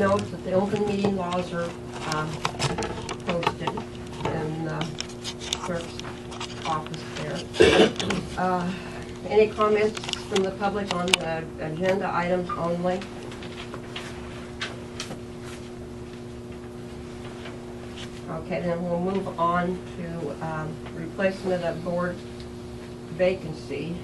Note that the open meeting laws are posted in the clerk's office there. Any comments from the public on the agenda items only? Okay, then we'll move on to replacement of board vacancy.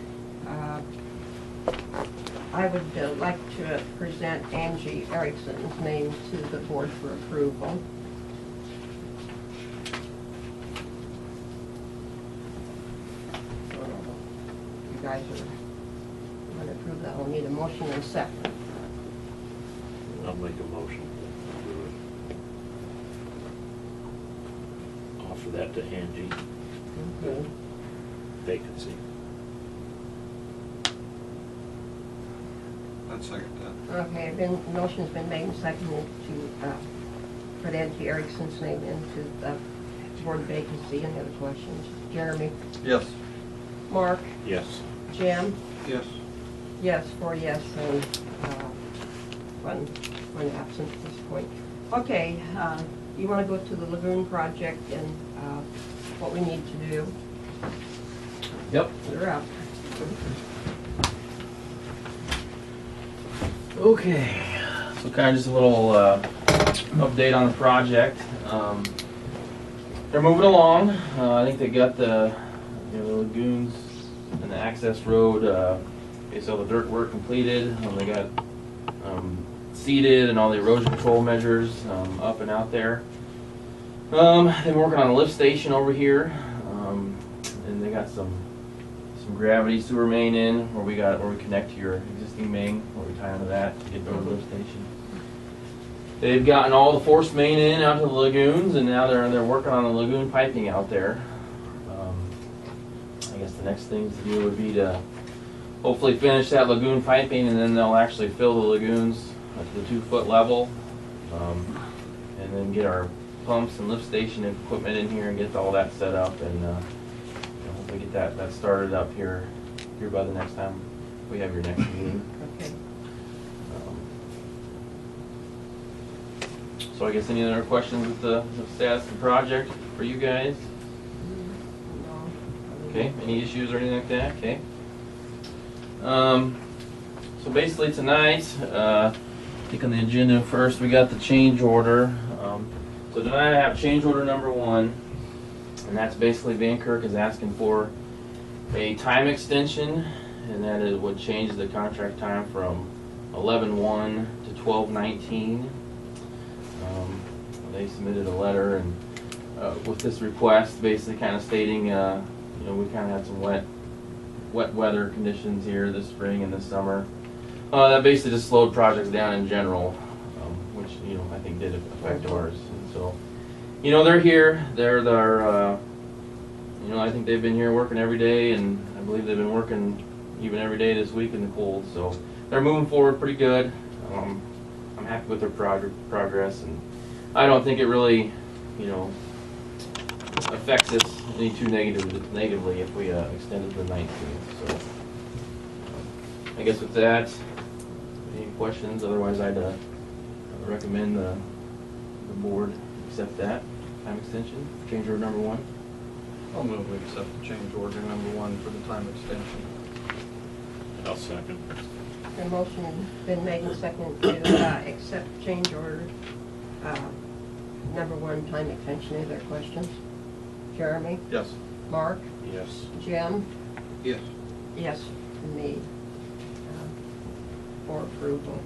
I would like to present Angie Erickson's name to the board for approval. You guys are going to approve that. We'll need a motion and a second. I'll make a motion to offer that to Angie. Okay. Vacancy. I'd second that. Okay, motion's been made and seconded to put Angie Erickson's name into the board vacancy. Any other questions? Jeremy? Yes. Mark? Yes. Jim? Yes. Yes, 4 yes, and one absent at this point. Okay, you want to go to the lagoon project and what we need to do? Yep. You're up. Okay, so kind of just a little update on the project. They're moving along. I think they got the lagoons and the access road, basically all the dirt work completed. They got seeded and all the erosion control measures up and out there. They've been working on a lift station over here, and they got some gravity sewer main in where we connect to your existing main, where we tie into that to get to the lift station. They've gotten all the forced main in out to the lagoons, and now they're working on the lagoon piping out there. I guess the next thing to do would be to hopefully finish that lagoon piping, and then they'll actually fill the lagoons up to the 2-foot level, and then get our pumps and lift station equipment in here and get all that set up, and hopefully get that started up here by the next time we have your next meeting. Okay. So I guess any other questions with the status of the project for you guys? No. Okay, any issues or anything like that? Okay. So basically tonight, I think on the agenda first we got the change order. So tonight I have change order number 1, and that's basically Vankirk is asking for a time extension, and that it would change the contract time from 11/1 to 12/19. They submitted a letter and with this request, basically kind of stating, we kind of had some wet weather conditions here this spring and this summer. That basically just slowed projects down in general, which I think did affect ours. And so, they're here. I think they've been here working every day, and I believe they've been working even every day this week in the cold. So they're moving forward pretty good. I'm happy with their progress, and I don't think it really, affects us any too negatively if we extend it to the 19th. So I guess with that, any questions? Otherwise, I'd recommend the board accept that time extension, change order number 1. I'll move we accept the change order number 1 for the time extension. I'll second. The motion has been made and seconded to accept change order number 1 time extension. Any other questions? Jeremy? Yes. Mark? Yes. Jim? Yes. Yes, for me, for approval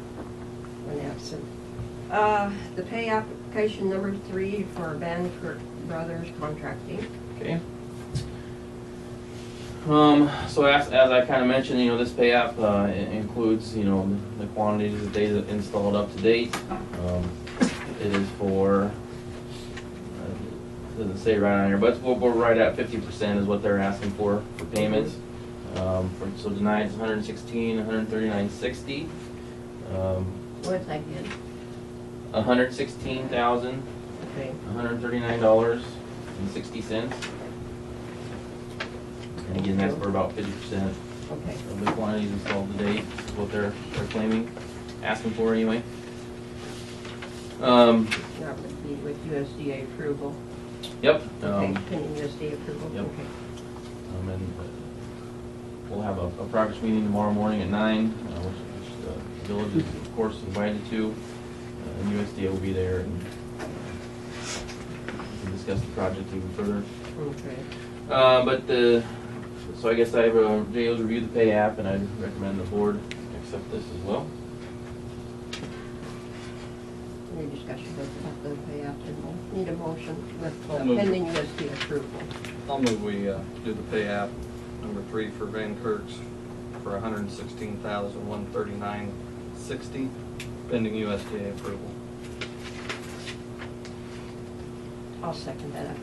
when absent. The pay application number 3 for Vankirk Brothers Contracting. Okay. So as I kind of mentioned, this pay app includes, the quantities that they installed up to date. It is for, it doesn't say right on here, but we're right at 50% is what they're asking for payments. So tonight it's $116, $139.60. What's that again? $116,000, Okay. $139.60. And again, that's for about 50% Okay. of the quantities installed to date, is what they're claiming, asking for anyway. That would be with USDA approval. Yep. Okay, pending USDA approval, Yep. okay. And we'll have a progress meeting tomorrow morning at 9, which the village is, of course, invited to. And USDA will be there and we can discuss the project even further. Okay. So I guess I have JO's reviewed the pay app, and I recommend the board accept this as well. Any discussion about the pay app, and need a motion with I'll move. pending USDA approval. I'll move we do the pay app number 3 for Van Kirk's for $116,139.60 pending USDA approval. I'll second that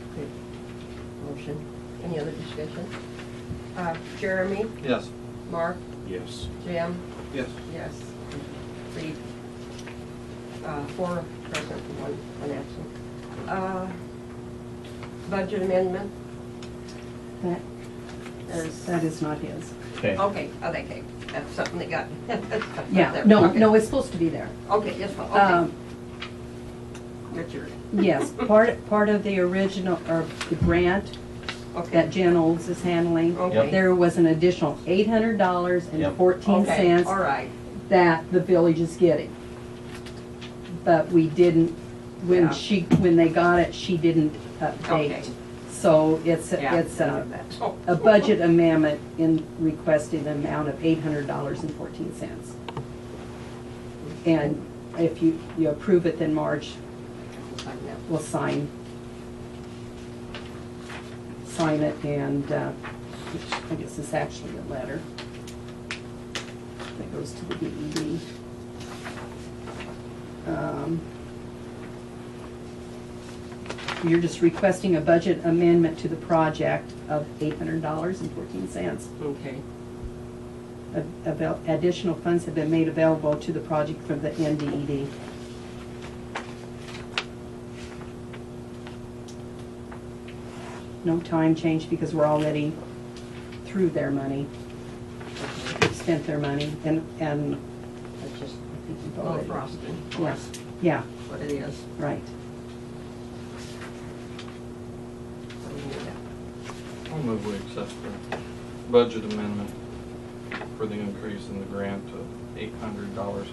motion. Any other discussion? Jeremy, Yes. Mark, Yes. Jim, Yes. yes. Reed, 4 present, one absent. Budget amendment? That is not his. Okay. Okay, okay, that's something that got. Yeah, there. no, Okay. no, it's supposed to be there. Okay, yes, okay. Um, That's yours. Yes, part of the original, or the grant Okay. that Jen Olds is handling, Okay. there was an additional $800.14 Okay, all right. that the village is getting. But we didn't, Yeah. when they got it, she didn't Okay. update. So it's Yeah, a that's- oh. a budget amendment in requesting an amount of $800.14. And if you approve it, then Marge will sign it, and which I guess is actually a letter that goes to the DED. You're just requesting a budget amendment to the project of $800.14. Okay. Additional funds have been made available to the project from the NDED. No time change because we're already through their money, spent their money, and That's just I think you've a little already. frosting. Yeah, yeah, That's what it is. right. So we need that. I'll move we accept the budget amendment for the increase in the grant to $800.14.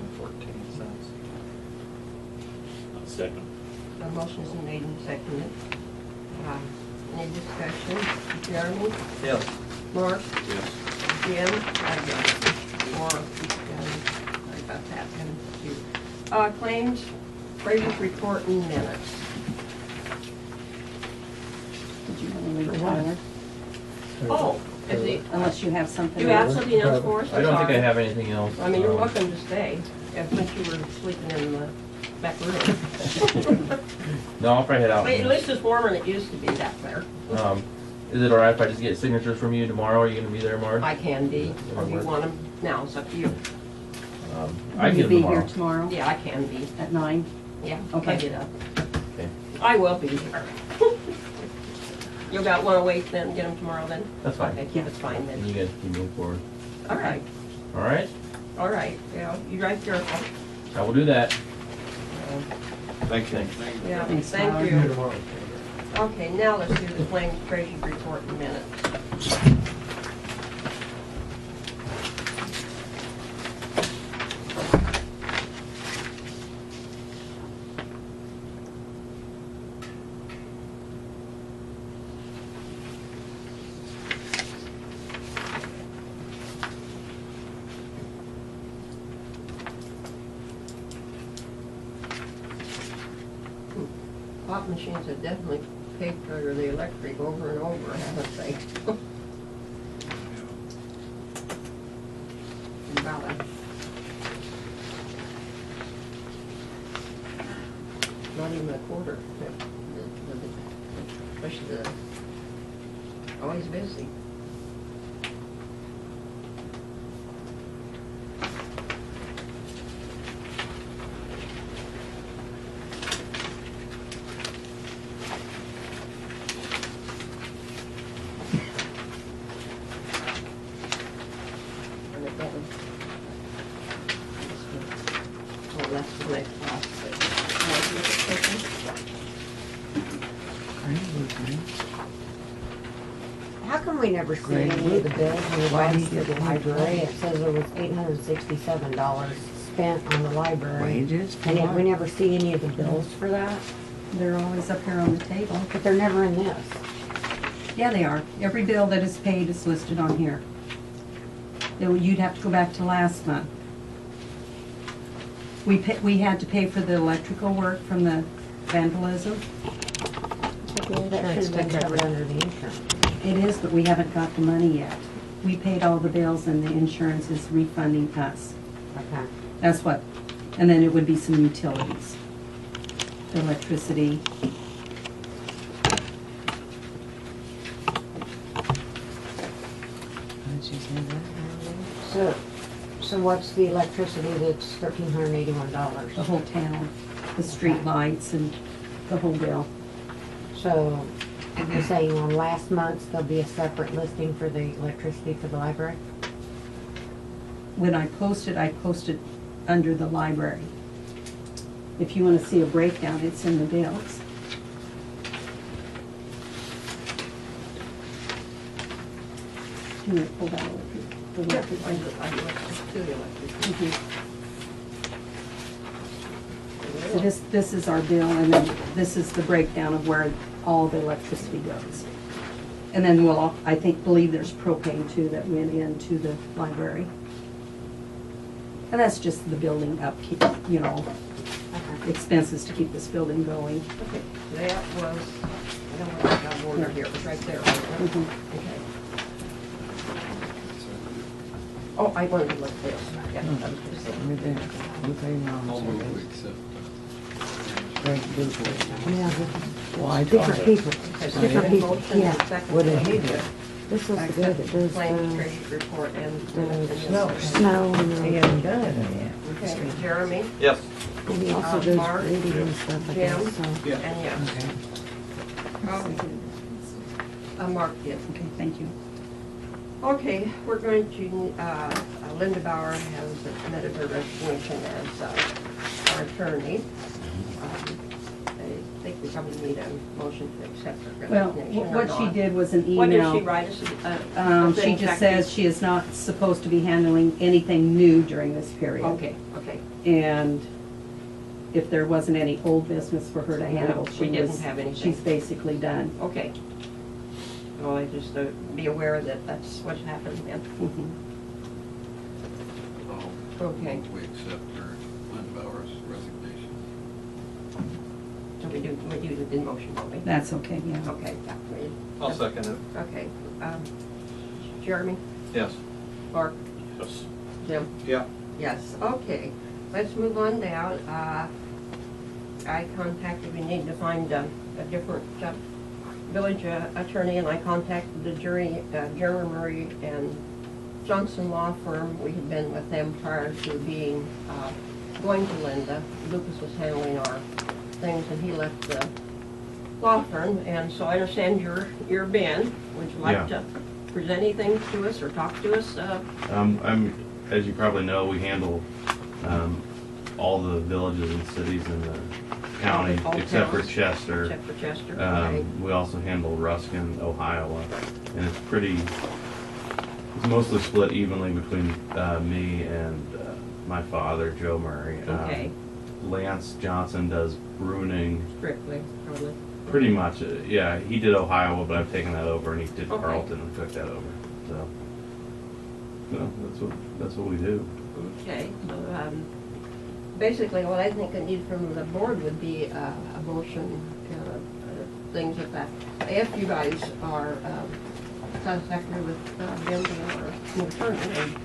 I'll second. The motion's been made and seconded. Any discussion? Jeremy? Yes. Mark? Yes. Jim? Yes. Or, sorry about that, and you. Claims, Fraser's report and minutes. Did you want to read For it, what? Tyler? Oh, is he, Unless you have something. you have else. something else for us? I don't think I Sorry. have anything else. I mean, you're welcome to stay, since you were sleeping in the back room. No, I'll probably head out. But at least it's warmer than it used to be back there. Is it all right if I just get signatures from you tomorrow? Are you gonna be there, Marge? I can be, or if you want them now, it's up to you. I Will can you get be them here tomorrow. tomorrow Yeah, I can be, at 9? yeah, Okay. I get up. Okay, I will be here. You want to wait then, get them tomorrow then? that's fine. Okay, yeah, it's fine And then. you guys can move forward. All right, All right, all right, yeah, you drive careful. I will do that. Thank you. Thanks. Yeah, Thanks, thank Tyler. you. Okay, now let's do the claims treasury report in minutes. Pop machines have definitely paid for the electric over and over, haven't they? About not even a quarter. Especially the, always busy. And again, well, that's the next class, but How come we never see any of the bills in regards to the library? It says there was $867 spent on the library. Wages? And yet we never see any of the bills for that, They're always up here on the table. but they're never in this. Yeah, they are. Every bill that is paid is listed on here. You'd have to go back to last month. We had to pay for the electrical work from the vandalism. That should have been covered under the insurance. It is, but we haven't got the money yet. We paid all the bills and the insurance is refunding us. Okay. That's what, and then it would be some utilities. Electricity. So what's the electricity that's $1,381? The whole town, the street lights and the whole bill. So you're saying on last month's, there'll be a separate listing for the electricity for the library? When I posted under the library. If you want to see a breakdown, it's in the bills. Can you pull that over? The electric one? Mhm. So this is our bill, and then this is the breakdown of where all the electricity goes. And then I believe there's propane too that went into the library. And that's just the building upkeep, expenses to keep this building going. Okay, that was, I don't want to have order here, it was right there. Mhm. Okay. Oh, I wanted to look this. Yeah, I was gonna say. Right there. You pay now. I'll move we accept. Great duplicate. Yeah, Well, I different thought it. people. Okay, Different so people, motion and yeah. second. What did he do? This is the guy that does Claims the trade report and. snow and He hasn't done it yet. Okay, Jeremy, Yes. and he also does Mark, grading and stuff, I Jim, guess, so. and yes. Okay. Mark did. Okay, thank you. Okay, we're going to, Linda Bauer has submitted her resignation as our attorney. I think we probably need a motion to accept her Well, resignation or what she not. did was an What did she email. write us? A She thing just back says to- she is not supposed to be handling anything new during this period. Okay, okay. And if there wasn't any old business for her to handle, we she didn't was, have anything. she's basically done. Okay. Well, I just be aware that that's what's happened then. Mhm. Okay, We accept her, Lynn Bauer's resignation. so we do the motion, don't we? That's okay, yeah. Okay, yeah, I'll second it. okay. Jeremy, Yes. Mark, Yes. Jim? Yeah. Yes, okay. Let's move on down. I contacted, we need to find a different village attorney, and I contacted the Jeremy and Johnson Law Firm. We had been with them prior to being, going to Linda. Lucas was handling our things, and he left the law firm, and so I understand you're Ben. Would you like to present anything to us or talk to us? As you probably know, we handle all the villages and cities in the county, All except for towns? Chester. Except for Chester, okay. We also handle Ruskin, Ohio, and it's mostly split evenly between me and my father, Joe Murray. Okay. Lance Johnson does Bruning, Strictly, probably. pretty much. Yeah, he did Ohio, but I've taken that over, and he did Okay. Carlton and took that over. So, that's what we do. Okay, so, basically what I think I need from the board would be a motion, things like that. If you guys are satisfactory with them or an attorney and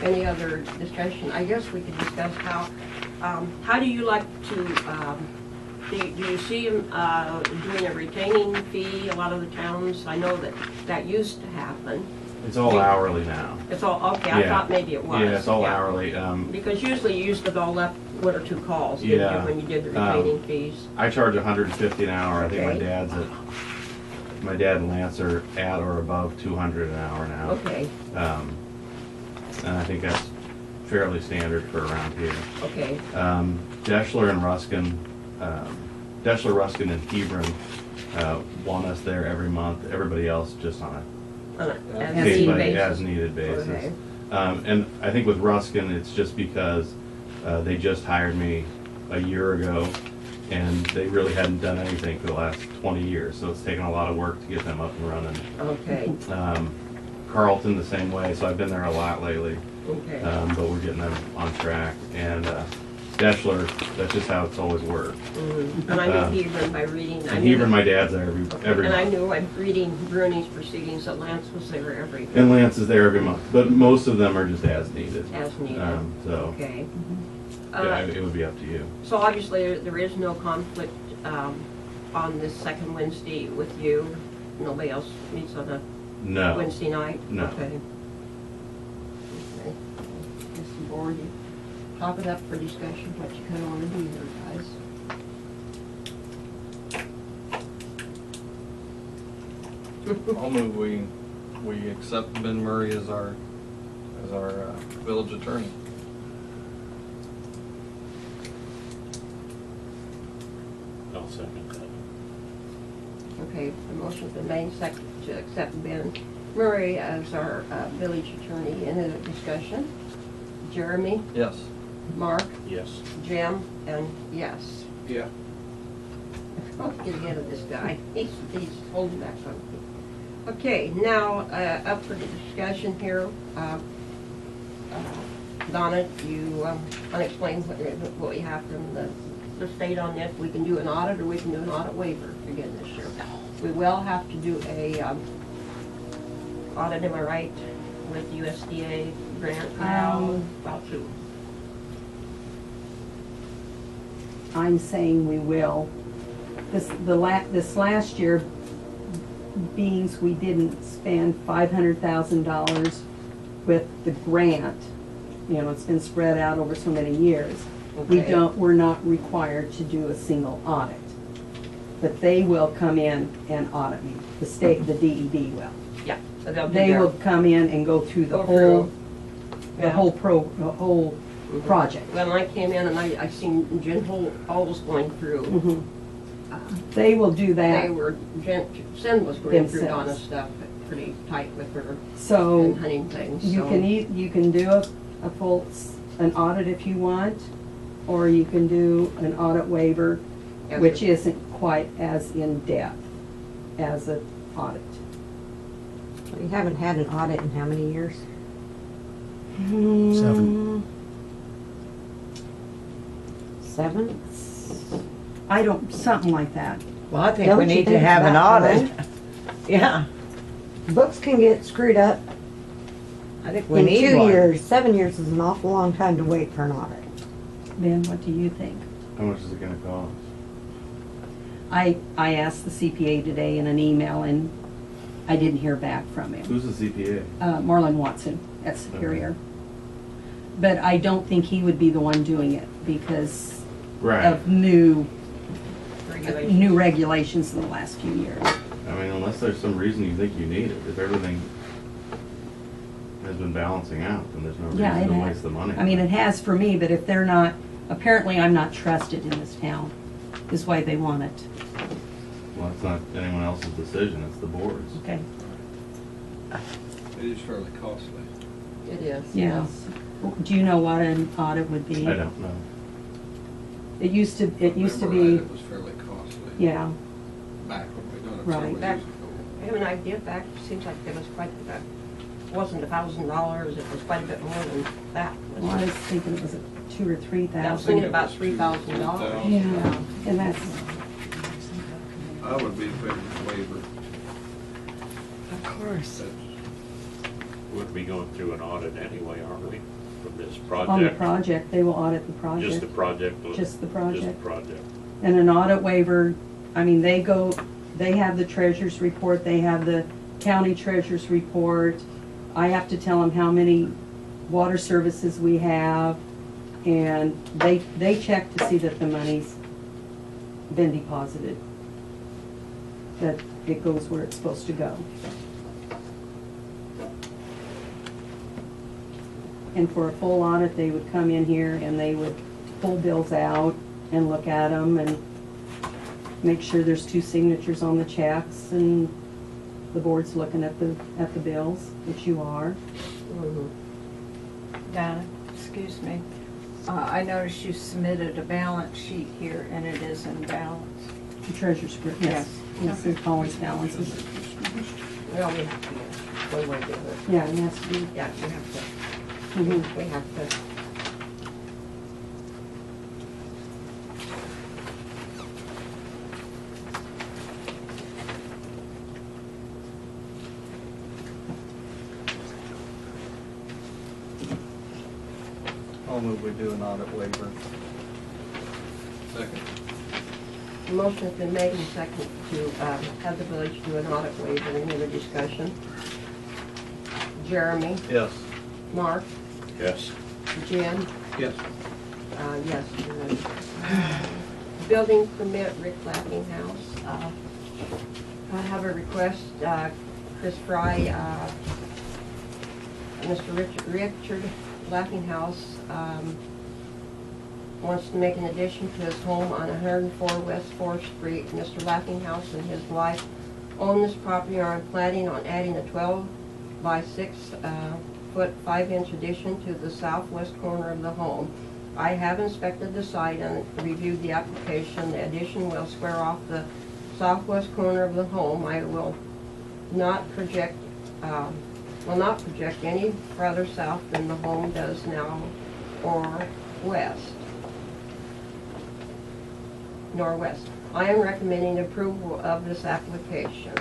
any other discussion, I guess we could discuss how do you like to, do you see them doing a retaining fee, a lot of the towns? I know that used to happen. It's all hourly now. It's all, okay, I Yeah. thought maybe it was. Yeah, it's all hourly. Because usually you used to go left one or two calls, didn't Yeah. you, when you did the retaining fees? I charge $150 an hour. I think Okay. my dad and Lance are at or above $200 an hour now. Okay, And I think that's fairly standard for around here. okay, Deschler and Ruskin, Deschler, Ruskin, and Hebron want us there every month. Everybody else just on On a a as case needed by basis. as needed basis. Okay. And I think with Ruskin, it's just because they just hired me a year ago, and they really hadn't done anything for the last 20 years. So it's taken a lot of work to get them up and running. Okay, Carlton the same way. So I've been there a lot lately, okay. but we're getting them on track. And Deschler, that's just how it's always worked. And I knew Hebron by reading. I And knew Hebron, that- my dad's there every And I month. knew I'm reading Bruni's proceedings that Lance was there every, And Lance is there every month, but most of them are just as needed. as needed. So Okay. yeah, it would be up to you. So obviously, there is no conflict on this second Wednesday with you? Nobody else meets on a No. Wednesday night? No. Okay. Okay. Mr. Board, you top it up for discussion, what you kind of want to do here, guys. I'll move we accept Ben Murray as our village attorney. I'll second that. Okay, the motion's been made second to accept Ben Murray as our village attorney. Any other discussion? Jeremy, Yes. Mark, Yes. Jim, and yes. Yeah. Let's get ahead of this guy. He's holding back something. Okay, now, up for the discussion here. Donna, you want to explain what we have from the state on this? We can do an audit, or we can do an audit waiver again this year. We will have to do a audit, am I right, with USDA grant now? About to. I'm saying we will. This last year, beings we didn't spend $500,000 with the grant. You know, it's been spread out over so many years. Okay. We're not required to do a single audit. But they will come in and audit me. The state, the DED will. Yeah. So they'll do They their- will come in and go through the Go whole, Yeah. the whole project. When I came in and I seen Jen Halls going through, Mhm. They will do that. they were, Jen was going through Themselves. Donna's stuff pretty tight with her So and hunting things, you so. can you can do a full, an audit if you want, or you can do an audit waiver, As which a- isn't quite as in-depth as an audit. We haven't had an audit in how many years? 7. 7? I don't, something like that. Well, I think Don't we you need to think have an about audit. that? Yeah, Books can get screwed up I think we in need 2 one. years. 7 years is an awful long time to wait for an audit. Ben, what do you think? How much is it gonna cost? I asked the CPA today in an email, and I didn't hear back from him. Who's the CPA? Marlon Watson at Superior. But I don't think he would be the one doing it because Right. of new Regulations. regulations in the last few years. I mean, unless there's some reason you think you need it, if everything has been balancing out, then there's no Yeah, reason it to has. waste the money. I mean, it has for me, but if they're not, apparently I'm not trusted in this town, is why they want it. Well, it's not anyone else's decision, it's the board's. Okay? It is fairly costly. It is, Yeah. yes. Do you know what an audit would be? I don't know. It used to Remember, be, It was fairly costly. yeah. Back when we done it Right. several Back- years ago. I have an idea back, it seems like it was quite, wasn't $1,000, it was quite a bit more than that. Well, I was thinking it was $2,000 or I was $3,000. thinking about $3,000. Yeah, and that's, I would be in favor of waiver. Of course. That's- We'd be going through an audit anyway, aren't we, from this project? on the project, they will audit the project. Just the project? Just the Just project. the project. And an audit waiver, I mean, they have the treasurer's report, they have the county treasurer's report. I have to tell them how many water services we have, and they check to see that the money's been deposited, that it goes where it's supposed to go. And for a full audit, they would come in here and they would pull bills out and look at them and make sure there's 2 signatures on the checks, and the board's looking at the bills, which you are. Mhm. Donna, excuse me. I noticed you submitted a balance sheet here, and it is in balance. The treasurer's script, yes. Yes, it always balances. Well, we have to, one way or the other. Yeah, it has to be. Yeah, we have to, Mhm. we have to. I'll move we do an audit waiver. Second. Motion's been made and seconded to have the village do an audit waiver. Any other discussion? Jeremy, Yes. Mark, Yes. Jim, Yes. yes. Julie. Building permit, Rick Lappinghouse. I have a request, Chris Fry, Mr. Richard Lappinghouse wants to make an addition to his home on 104 West 4th Street. Mr. Lappinghouse and his wife own this property and are planning on adding a 12 by 6 foot 5-inch addition to the southwest corner of the home. I have inspected the site and reviewed the application. The addition will square off the southwest corner of the home. I will not project any further south than the home does now, or northwest. I am recommending approval of this application.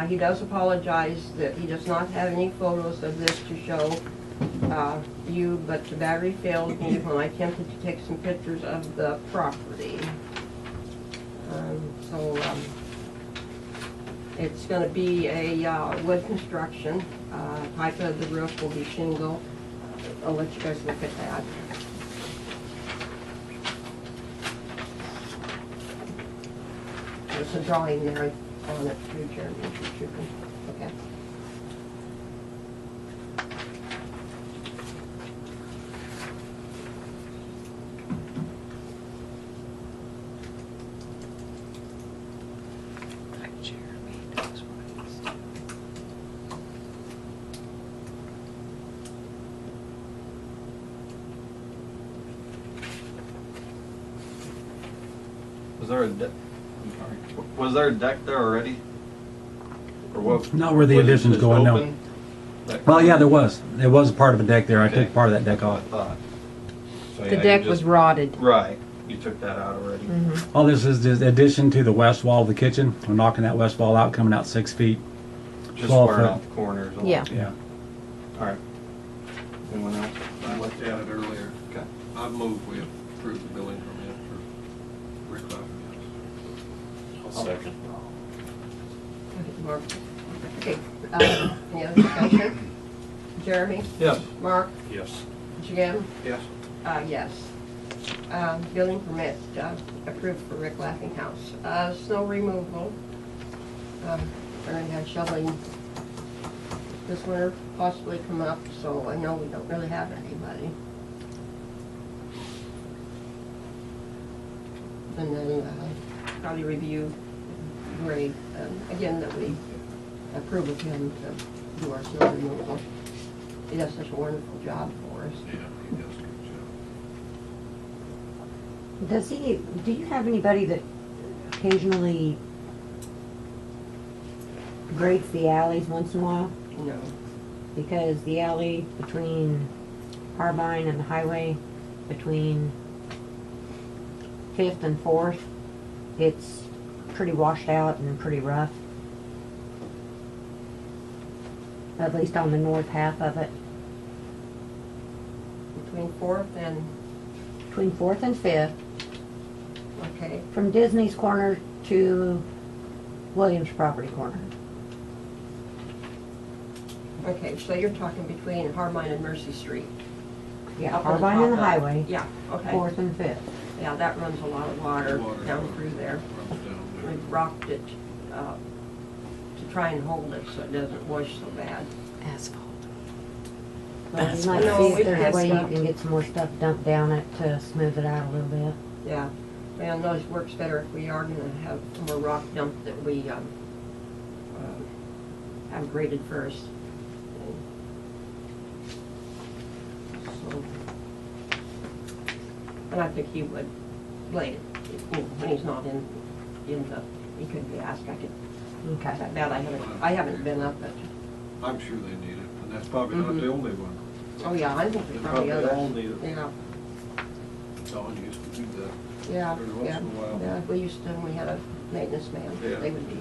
He does apologize that he does not have any photos of this to show you, but the battery failed me when I attempted to take some pictures of the property. It's going to be a wood construction. Type of the roof will be shingle. I'll let you guys look at that. There's a drawing there on it too, Jeremy, if you can look at. Was there a deck? I'm sorry. Was there a deck there already? Or what? Not where the was it addition's just going, no. open? That Well, yeah, corner? there was. There was part of a deck there. I Okay. took part of that deck That's what off. I thought. So, The yeah, you deck just- was rotted. Right, you took that out already. All this is the addition to the west wall of the kitchen. We're knocking that west wall out, coming out 6 feet. Just 12 squaring foot. out the corners. along. Yeah. Yeah. Alright. Anyone else? I looked at it earlier. Okay. I moved we approve the building permit for Rick Lappinghouse. I'll second. Mark. Okay, any other discussion? Jeremy, Yes. Mark, Yes. Jim, Yes. yes. Building permit approved for Rick Lappinghouse. Snow removal. We're gonna have shoveling this winter possibly come up, so I know we don't really have anybody. And then probably review Greg, again, that we approve of him to do our snow removal. He does such a wonderful job for us. Yeah, he does a good job. Does he, do you have anybody that occasionally grades the alleys once in a while? No. Because the alley between Harbine and the highway, between 5th and 4th, it's pretty washed out and pretty rough. At least on the north half of it. Between 4th and, Between 4th and 5th, okay, from Disney's corner to Williams property corner. okay, so you're talking between Harbine and Mercy Street? Yeah, Up on Harbine and the top of- highway, Yeah, okay. 4th and 5th. Yeah, that runs a lot of water Water down through there. runs down there. We've rocked it to try and hold it so it doesn't wash so bad. Asphalt. You might No, see if we've there's had a way you stuff. can get some more stuff dumped down it to smooth it out a little bit. Yeah, and those works better if we are gonna have more rock dumped that we, have graded first. So, and I think he would blade it, you know, when he's not in the, he could be asked, I could, Okay. that I haven't been up, but, I'm sure they need it, and that's probably not the only one. oh yeah, I think They there's probably probably all others. need it. Yeah, Don used to do that. yeah, Every once yeah, in a while. yeah, we used to, when we had a maintenance man, Yeah. they would be.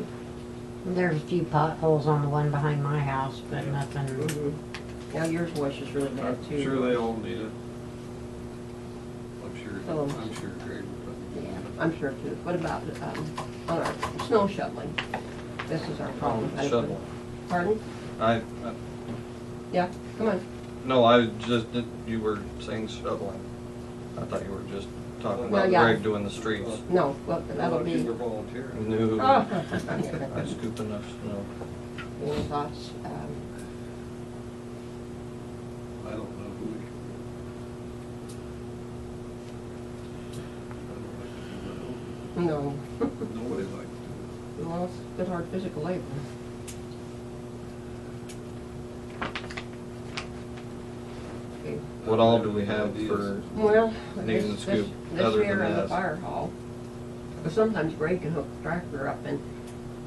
There's a few potholes on the one behind my house, but nothing. Mhm. Yeah, yours was just really bad I'm too. sure they all need it. Oh. I'm sure Greg would. Yeah, I'm sure too. What about, on our snow shoveling? This is our problem. Shovel. Pardon? I Yeah, come on. no, I just did. You were saying shoveling. I thought you were just talking Well, about yeah. Greg doing the streets. No, well, that'll You be, were volunteering. No, oh. I scoop enough snow. Any thoughts? I don't know who we can. No. Nobody likes to do Well, it's a bit hard physical labor. Okay. it. What all do we have for? Well, Needing this, to scoop this other year than in the that. fire hall, but sometimes Greg can hook the tractor up and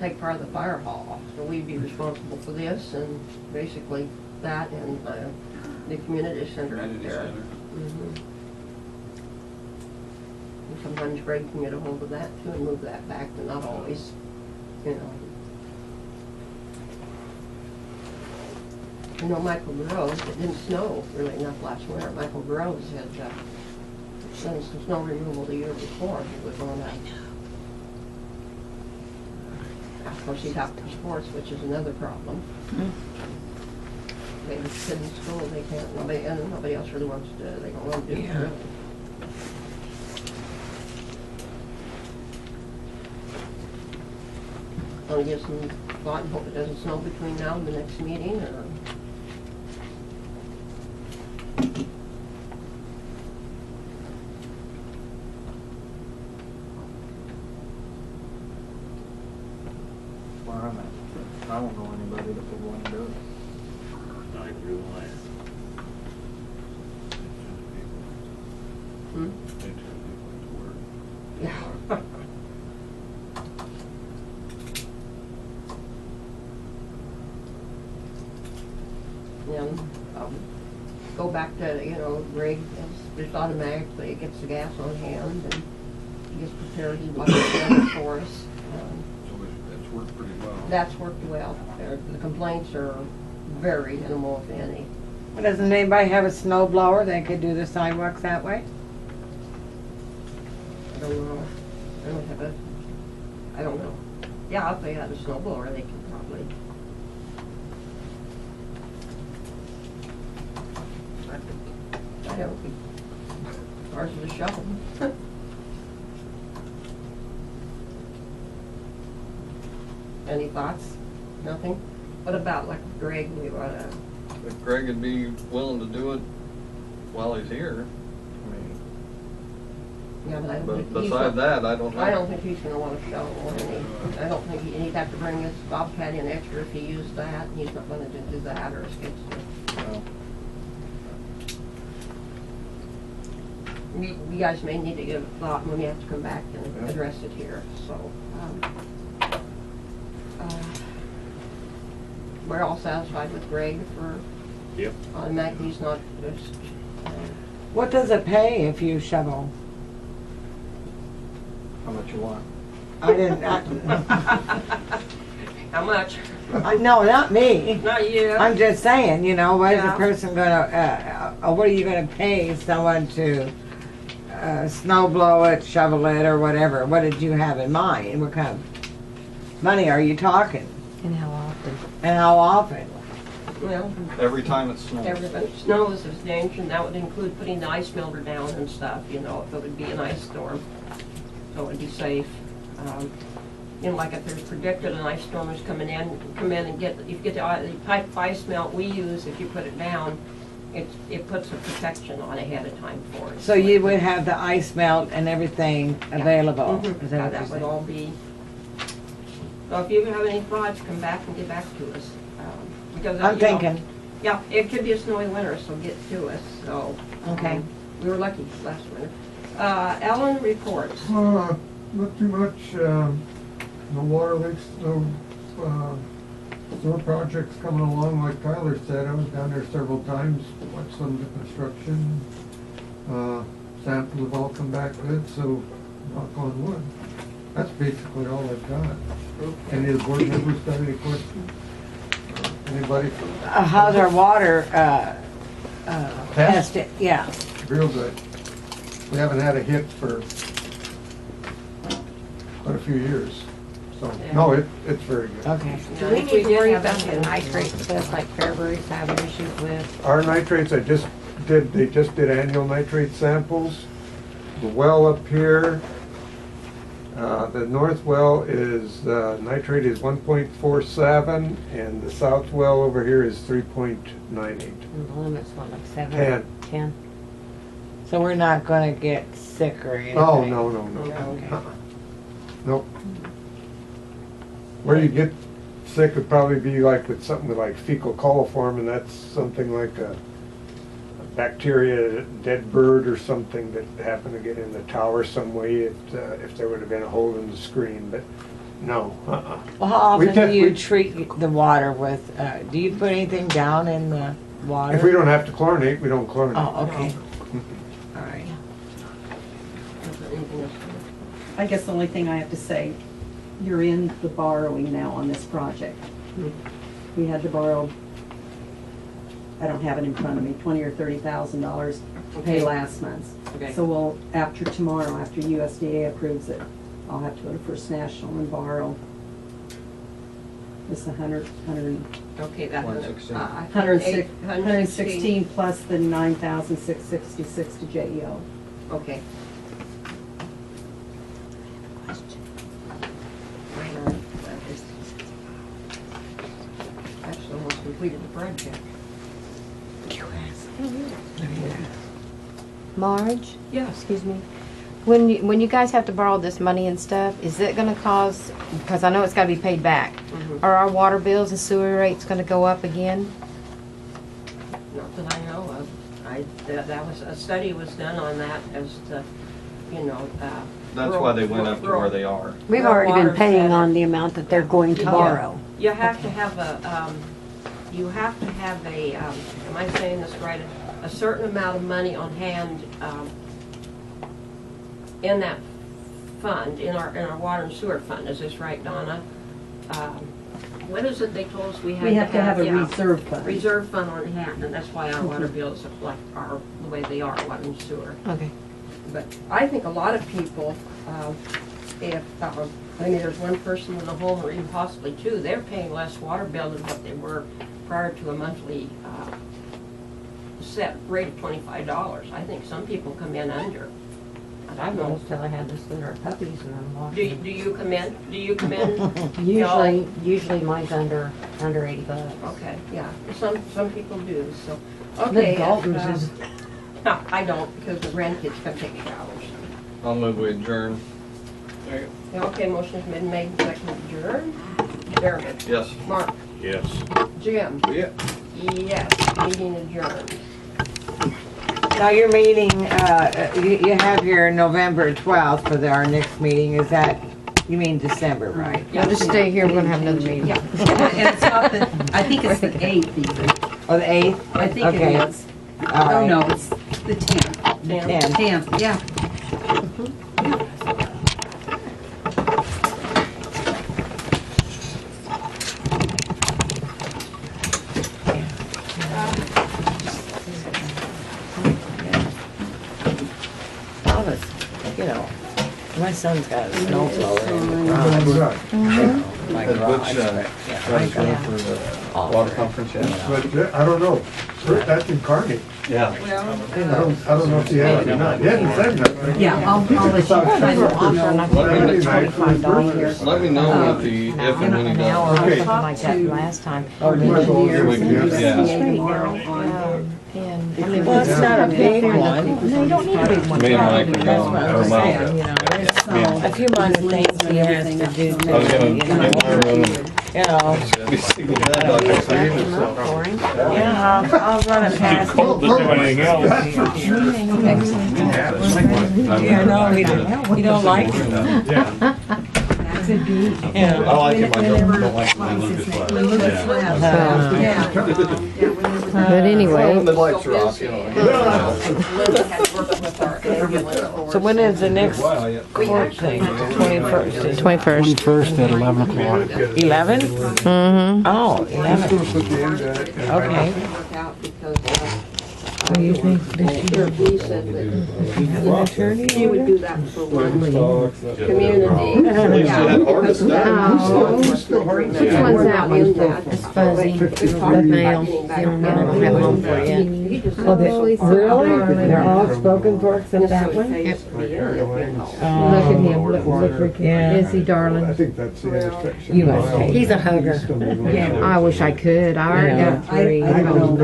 take part of the fire hall off. So we'd be responsible for this and basically that and the community center up Community there. center. Mhm. And sometimes Greg can get a hold of that too and move that back, but not always, you know. You know, Michael Groves, it didn't snow really enough last winter. Michael Groves had done some snow removal the year before. He was on that. Of course, he's out for sports, which is another problem. Maybe kids in school, they can't, nobody else really wants to, they don't want to do it. Yeah. Want to give some thought and hope it doesn't snow between now and the next meeting, or? Where I'm at. I don't know anybody that would want to do it. I drew mine. Hmm? They turn people into work. Yeah. And go back to, you know, Greg, just automatically gets the gas on hand and he gets prepared, he watches it for us. So it's worked pretty well. That's worked well. The complaints are very minimal, if any. Doesn't anybody have a snow blower? They could do the sidewalks that way? I don't know. I don't have a, I don't know. Yeah, if they had a snow blower, they could probably. I don't think ours is a shovel. Any thoughts? Nothing? What about like Greg, we wanna, If Greg would be willing to do it while he's here, I mean, yeah, but I don't but think he's. beside that, I don't know. I don't think he's gonna wanna shovel any. I don't think he'd have to bring his bobcat in extra if he used that. He's not gonna do that or a skid steer. No. You guys may need to give a thought when you have to come back and Yeah. address it here, so. We're all satisfied with Greg for Yep. automatic, he's not just, What does it pay if you shovel? How much you want? I didn't, how much? no, not me. Not you. I'm just saying, you know, what is a Yeah. person gonna, what are you gonna pay someone to snow blow it, shovel it, or whatever? What did you have in mind? What kind of money are you talking? And how often? And how often? Well, Every time it snows. everybody snows is danger, and that would include putting the ice melter down and stuff, you know, if it would be an ice storm. So it would be safe. You know, like if there's predicted an ice storm is coming in, come in and get, you get the pipe ice melt we use, if you put it down, it puts a protection on ahead of time for it. So you would have the ice melt and everything available? Mhm. Is that what That you're would saying? all be, so if you have any thoughts, come back and get back to us. Because, I'm you know, thinking, yeah, it could be a snowy winter, so get to us, so. Okay. We were lucky last winter. Ellen reports. Not too much, no water leaks, no, sewer projects coming along like Tyler said. I was down there several times, watched some of the construction. Samples have all come back good, so knock on wood. That's basically all I've got. Any of the board members got any questions? Anybody? how's our water, tested? Yeah. Real good. We haven't had a hit for quite a few years, so, no, it's very good. Okay. Do we need to worry about the nitrate stuff like Fairbury's having issues with? Our nitrates, they just did annual nitrate samples. The well up here, the north well is, nitrate is 1.47, and the south well over here is 3.98. And the limit's what, like 7? 10. 10? So we're not gonna get sick or anything? Oh, no. Okay. Nope. Where you get sick would probably be like with something with like fecal coliform, and that's something like a bacteria, dead bird or something that happened to get in the tower some way if there would have been a hole in the screen, but no, Well, how often do you we- treat the water with, do you put anything down in the water? If we don't have to chlorinate, we don't chlorinate. Oh, okay. All right. I guess the only thing I have to say, you're in the borrowing now on this project. We had to borrow, I don't have it in front of me, $20,000 or $30,000 to pay last month. Okay. So we'll, after tomorrow, after USDA approves it, I'll have to go to First National and borrow. It's 116 plus the 9,666 to JEO. Okay. Actually almost completed the project. Marge? Yes. Excuse me. When you guys have to borrow this money and stuff, is it gonna cause, because I know it's gotta be paid back, are our water bills and sewer rates gonna go up again? Not that I know of. That was, a study was done on that as to, you know, That's why they went up to where they are. We've Rural already water been paying center. on the amount that they're going to Yeah. borrow. you have to have a, am I saying this right? A certain amount of money on hand, in that fund, in our water and sewer fund. Is this right, Donna? What is it they told us we had to have? We have to have a Yeah. reserve fund. Reserve fund on hand, and that's why our water bills are the way they are, water and sewer. Okay. But I think a lot of people, there's one person in the home, or even possibly two, they're paying less water bill than what they were prior to a monthly set rate of $25. I think some people come in under. And I've Not noticed. until I had this litter of puppies and I'm Do washing. you come in? Do you come in? Usually mine's under $80. Okay, yeah, some people do, so, okay. The Daltons is, No, I don't, because the grandkids come take showers. I'll move we adjourn. Okay, motion's been made, second adjourned. Dermot, Yes. Mark, Yes. Jim, Yeah. yes, meeting adjourned. Now your meeting, you have your November 12th for our next meeting, is that, you mean December, right? I'll just stay here, we're gonna have another meeting. Yeah, and it's not the, I think it's the 8th even. Oh, the 8th? I think Okay. it is. All Oh, right. no, it's the 10th. 10th. 10th, yeah. You know, my son's got a snowblower in the garage. My Has garage, Butch, but, yeah, I got got for the water conference yet? But I don't know, that's in Kearney. Yeah. I don't know if he has it or not. He hasn't said nothing. Yeah, I'll let you I'm sure know. not gonna put $25 Let me know if and when he an hour does. or Okay. something like that last time. Oh, did you? Here we go. Yeah. CA tomorrow on And, Well, it's not a big one. No, you don't need a big one. Me and Mike are That's what I'm going. saying, you know, there's a few minor things he has to do. I was gonna get my room. You know, Be single dad out there, so you just- yeah, I'll run it past him. To do anything else. Yeah, no, he don't like it. Yeah. I like it, my girlfriend don't like it when Lucas left. But anyway, When the lights are off, you know. Linda had worked with our ambulance force. So when is the next court thing? 21st? 21st. 21st at 11 o'clock. 11? Mm-hmm. Oh, 11. Okay. Work out because, What do you think? he said that he would do that for one community. Yeah, because Oh. Which one's that one? It's fuzzy. The mail. You don't get them at home for you. Really? They're all spoken for except that one? Yep. Look Look at him, look, Yeah. is he darling? I think that's the intersection. You must take He's a hugger. I wish I could, I already Yeah. got three. I don't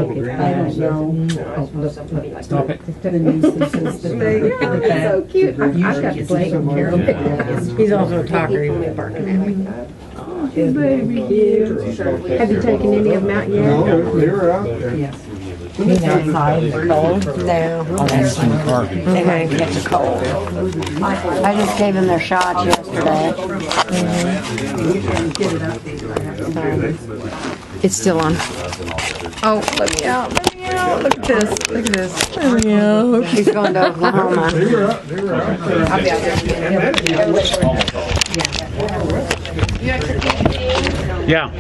know. Stop it. So cute. I've got Blake and Carol. He's also a talker, he was barking at me. His baby cute. Have you taken any of them out yet? No, they were out there. He's outside in the cold. No. Oh, that's They're gonna catch a cold. I just gave them their shots yesterday. It's still on. Oh, let me out, let me out. Look at this, look at this. Let me out. She's going to Oklahoma. They were out there. I'll be out there. Yeah.